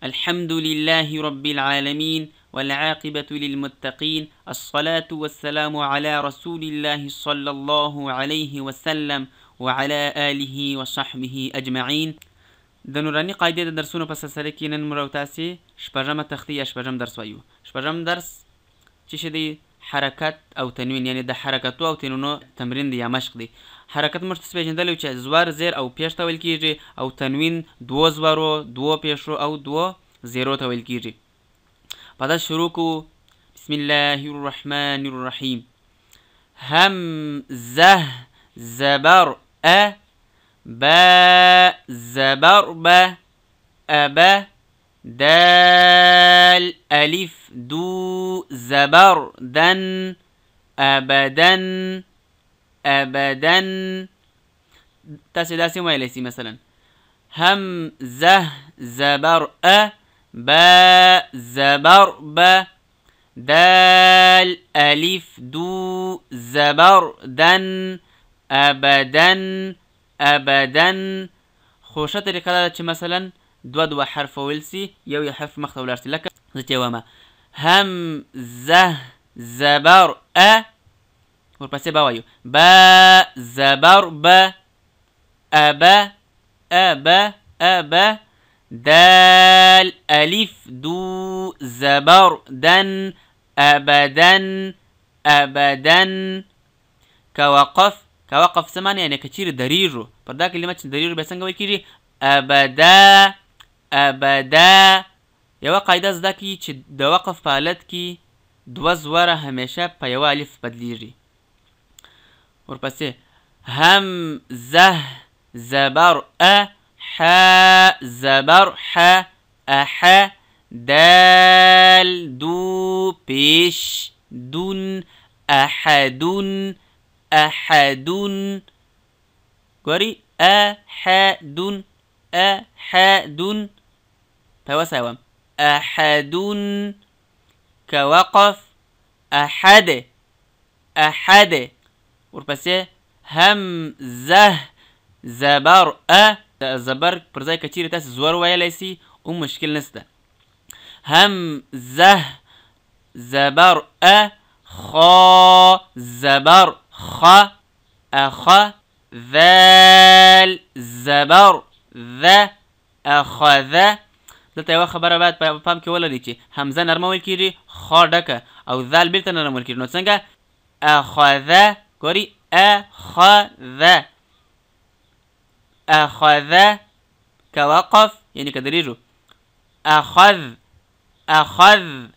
الحمد لله رب العالمين والعاقبة للمتقين الصلاة والسلام على رسول الله صلى الله عليه وسلم وعلى آله وصحبه أجمعين. د نوراني قاعده د درسونو په سلسله کې نن موږ تاسې شپږمه تختې یا شپږم درس وایو. شپږم درس چې دی حرکت او تنوین، یعنی د حرکتو او تنوینو تمرین دی یا مشق دی. حرکت موږ څه پیژندلی چې زور، زیر او پیش ته ویل کېږي، او تنوین دوو زورو، دوو پیشو او دوو زیرو ته ویل کېږي. په داسې شروع کوو. بسم الله الرحمن الرحیم. همزه زبر أ، با زبر ب، أب، دال ألف دو زبر دن، أبدن أبدن. تاسې داسې ویلی سي مثلا همزه زبر أ، با زبر ب، دال ألف دو زبر دن، أبدن أبدن. خو ښه طریقه دا ده چې مثلا دوه حرف ویل سي، یو حرف مخته ولاړ سي. لکه زه چې وایم همزه زبر أ، ورپسې به وایو با زبر ب، أب أب أب، دال ألف دو زبر دن، أبدن أبدن. كوقف، كوقف څه معنی؟ یعنې که چیرې درېږو، پر دا کلمه چې درېږو بیا څنګه ویل کېږي؟ ابدا ابدا. یوه قاعده زده کړي چې د وقف په حالت کې دوه زوره همیشه په یوه الف بدلیږي. ورپسې همزه زبر أ، ح زبر ح، أح، دال دو پیش دون، أحدون أحدون. ګوري أحدون أحدون. په یوه سوه أحدون. كوقف أحد أحد. ورپسې همزه زبر أ، زبر پر ځای که چیرې تاسې زور ویلی سي هم مشکل نسته. همزه زبر أ، خا زبر خ، أخ، ذال زبر ذ، أخذ. دلته یوه خبره باید په پام کې ولرئ چې همزه نرمه ویل کېږي، خا ډکه، او ذال بېرته نرم ویل کېږي. نو څنګه؟ أخذ. ګورئ أخذ أخذ. كوقف یعنی که درېږو أخذ أخذ.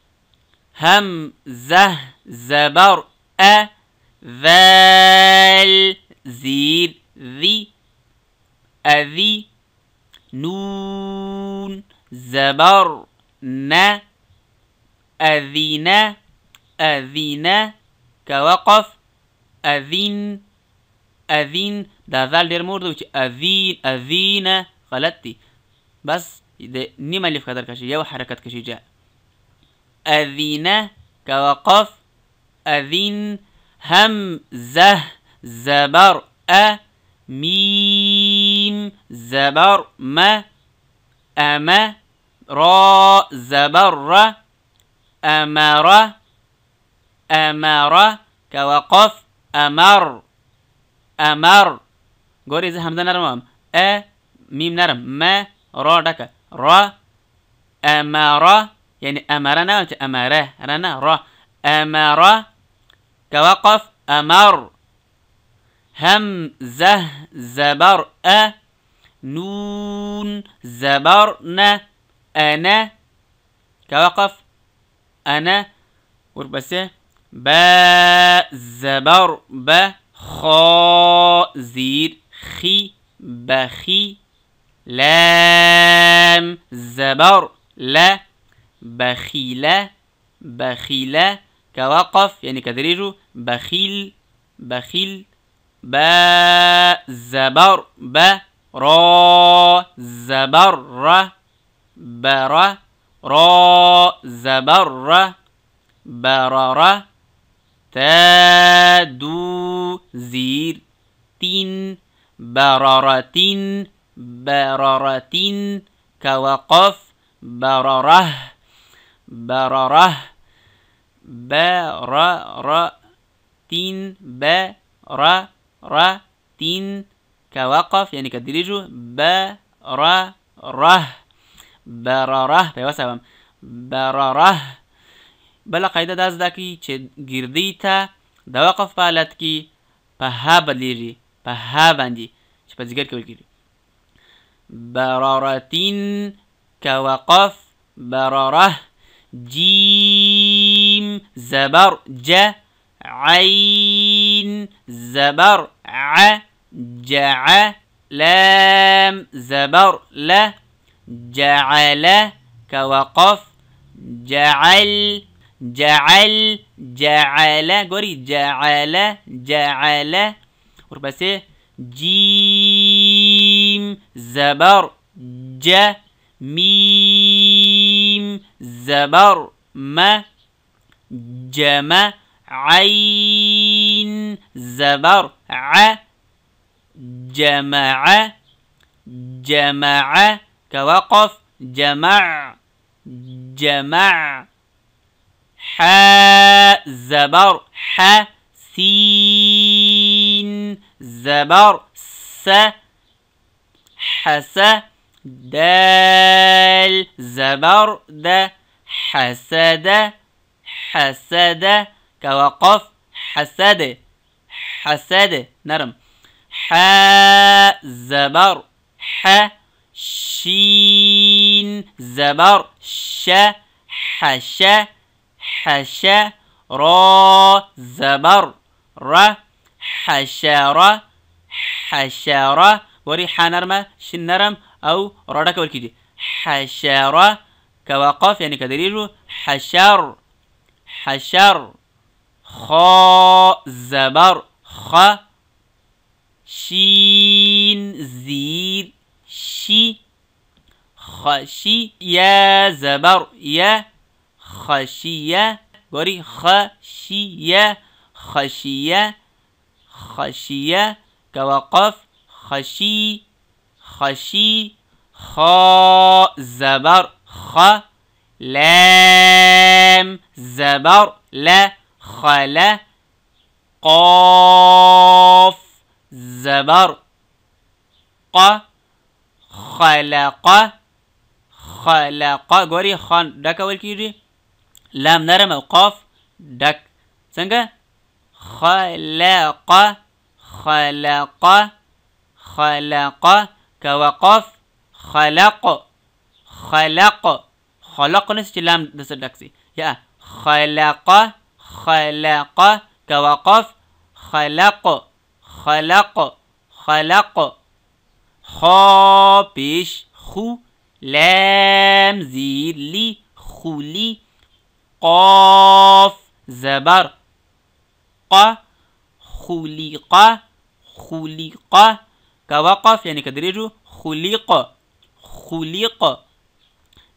همزه زبر أ، ذال زير ذي، أذي، نون زبر ن، أذين أذين. كوقف أذين أذين. دا ذال ډېر مور دی چې أذين أذين غلط دی، بس د نیم الف قدر کشي، یو حرکت کشي جا أذين. كوقف أذين. همزه زبر أ، ميم زبر م، أم، را زبر ر، أمر أمر. كوقف أمر أمر. ګورئ زه همزه نرم وم، أ میم نرم، م را ډکه، را أمر یعنی أمر نه چې أمره رنه، را أمر. كوقف أمر. همزه زبر أ، نون زبر ن، أنا. كوقف أنا. ورپسې با زبر ب، خا زیر خي، بخي. لام زبر ل، بخيلة بخيلة. كوقف يعني كدريجو بخيل بخيل. با زبر ب، را زبر ر، بر، را زبر ر، برر. تا دو زیر تین، بررتين بررتين. كوقف برره برره بررتين بررتين كوقف يعني كدريجو برره برره بيوسع برره بل قاعده داس داکی چې ګردی ته د وقف په حالت کې په ها بدلیږي په ها باندې چې په ذکر کې وکړي بررتين كوقف برره جيم زبر ج عين زبر ع جع لام زبر ل جعل كوقف جعل جعل جعل ګوري جعل جعل ورپسې جيم زبر ج ميم زبر ما جمع عين زبر ع جمع جمع كوقف جمع جمع حاء زبر ح سين زبر س حس دال زبر د حسد حسد كوقف حسد حسد نرم حاء زبر ح شين زبر ش حش حش را زبر ر حشر حشر وري حنرمه شن نرم او رادا کول کیږي حشر كوقف يعني كدريجو حشر حشر خاء زبر خ شين زير شي خشي يا زبر يا خشية وري خشية خشية خشية كوقف خشي خشي خاء زبر خ لام زبر لا خل قاف زبر ق خلق خلق ګوري خان ډکول کیږي لام نرم او قاف ډک څنګه خلق خلق خلق كوقف خلق خلق خلق نس چې لام د څه ډک سي یا خلق خلق كوقف خلق خلق خلق خا پیش خو لام زیر لی خولی قاف زبر ق خلق خلق كوقف يعني كدريجو خلق خلق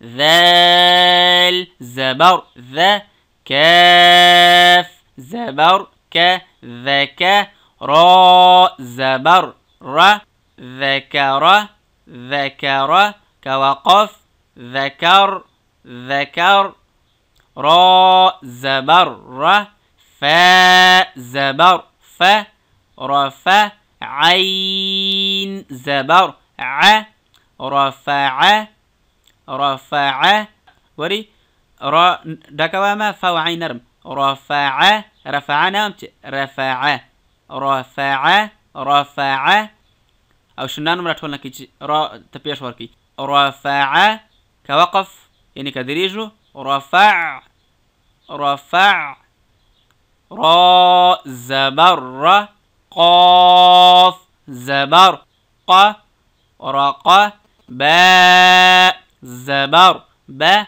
ذال زبر ذا كاف زبر ك ذك را زبر ر ذكر ذكر كوقف ذكر ذكر را زبر ر فاء زبر ف رفع عين زبر ع رفع رفع وري را دكواما فا وعين نرم رفع رفعنا رفع رفع رفع او شنان مراتولنا كي را تبيش وركي رفع كوقف يعني كدريجو رفع رفع را زبر قاف زبر ق رق باء زبر ب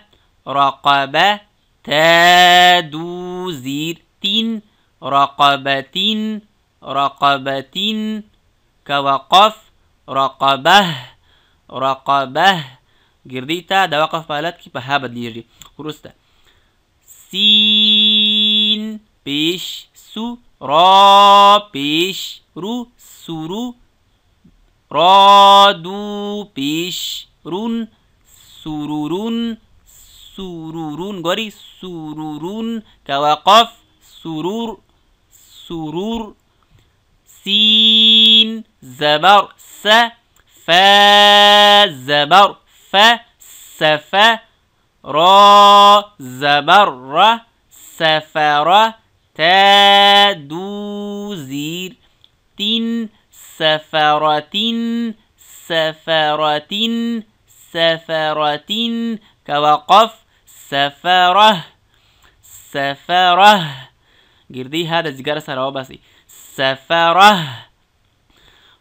رقبة تادو زير تين رقبتين رقبتين كوقف رقبه رقبه ګردیتا د وقف په حالت کې په ها بدلیږي وروسته سین پیش سو را پیش رو سورو را دو پیش رون سرور سرور گوری سرور كوقف سرور سرور سين زبر س فا زبر ف سف را زبر ر سفر تا دو زير تين سفرتين سفرتين سفرتين كوقف سفره سفره گردی هذا زیگر سراو بسی سفره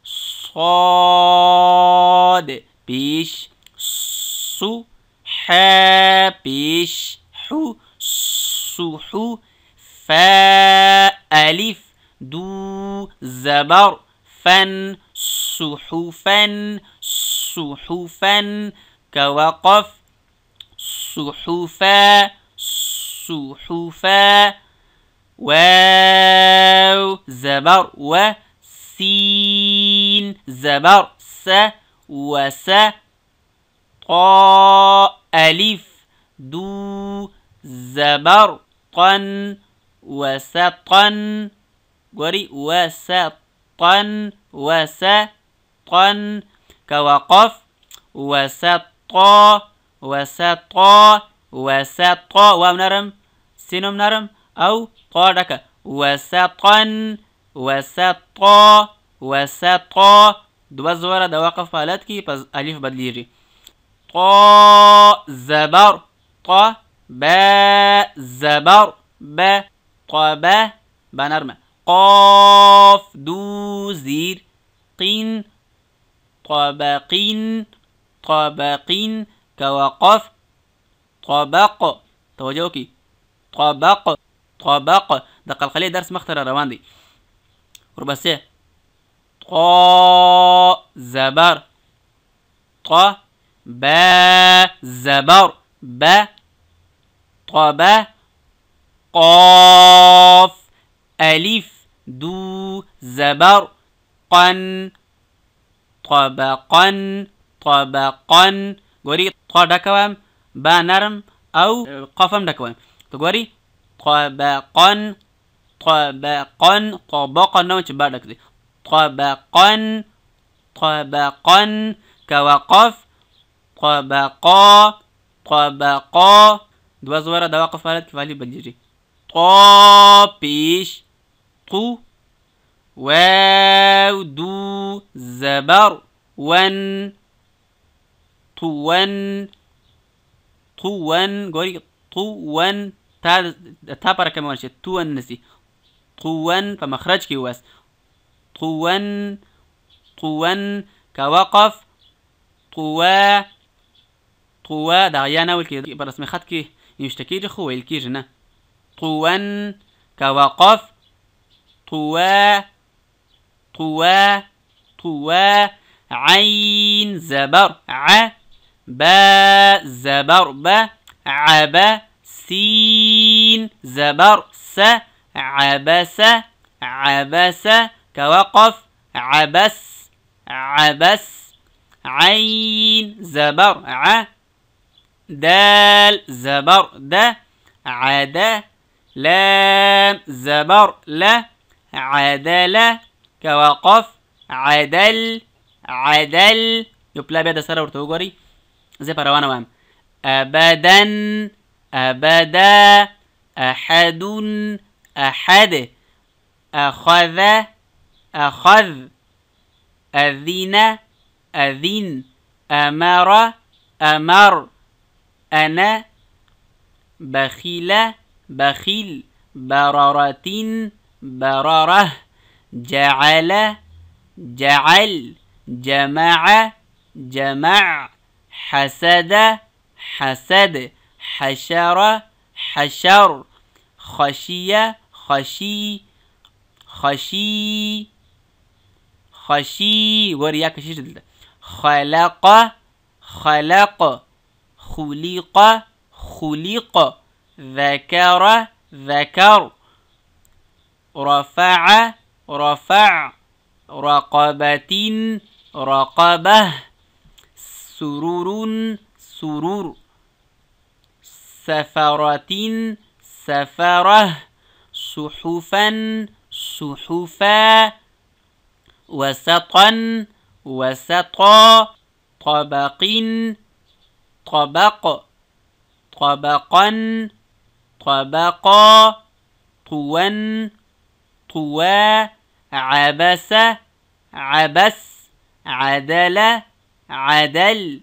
صاد پیش سو ح پیش حو سوحو فا الف دو زبر فن صحفا صحفا كوقف صحفا صحفا واو زبر و سين زبر س وس طا ألف دو زبر طن وسطن قري وسطن وسطن كوقف وسطا وسطا وسطا واو نرم سينم نرم أو طا دكا وسطن وسطا وسطا دو زوره د وقف حالت کی پس الف بدلیږي طا زبر طا با زبر با طبا بنرمه قاف دو زير قين طبقين طبقين كوقف طبق توجهوكي طبق طبق د قلقلي درس مختر روان دي وربسه طا زبر طا با زبر با طبا قاف ألف دو زبر قن طبقا طبقا گوری طا دکوام با نرم او قافم دکوام تو گوری طبقا طبقا طبقا نو چه با دکدی طبقا طبقا كوقف طبقا طبقا دو زوره د وقف حالت کې فعلی بدلیږي طا پیش طو واو دو زبر ون طون طون گوری طون تا پر کمی ونشه طون نسی طون په مخرج کې واس طون طون كوقف طوا طوا دا یا نه ویل کېږي په رسمي خط کې نوشته کېږي خو ویل کېږي نه طون كوقف طوا طوا طوا عين زبر ع با زبر با عبا سين زبر س عبس عبس كوقف عبس عبس عين زبر ع دال زبر د عدا لام زبر لا عدل كوقف عدل عدل يبلا بيد سره ورته وګوري زه په روانه وایم ابدا ابدا احد احد اخذ اخذ اذن اذن امر امر انا بخيل بخيل برارة برره جعل جعل جمع جمع حسد حسد حشر حشر خشية خشي خشي خشي وريا كشيش خلق خلق خلق خلق ذكر ذكر رفع رفع رقبة رقبة سرور سرور سفرة سفرة صحفا صحفا وسطا وسطا طبق طبق طبقا طبقا طوا طوا عبس عبس عدل عدل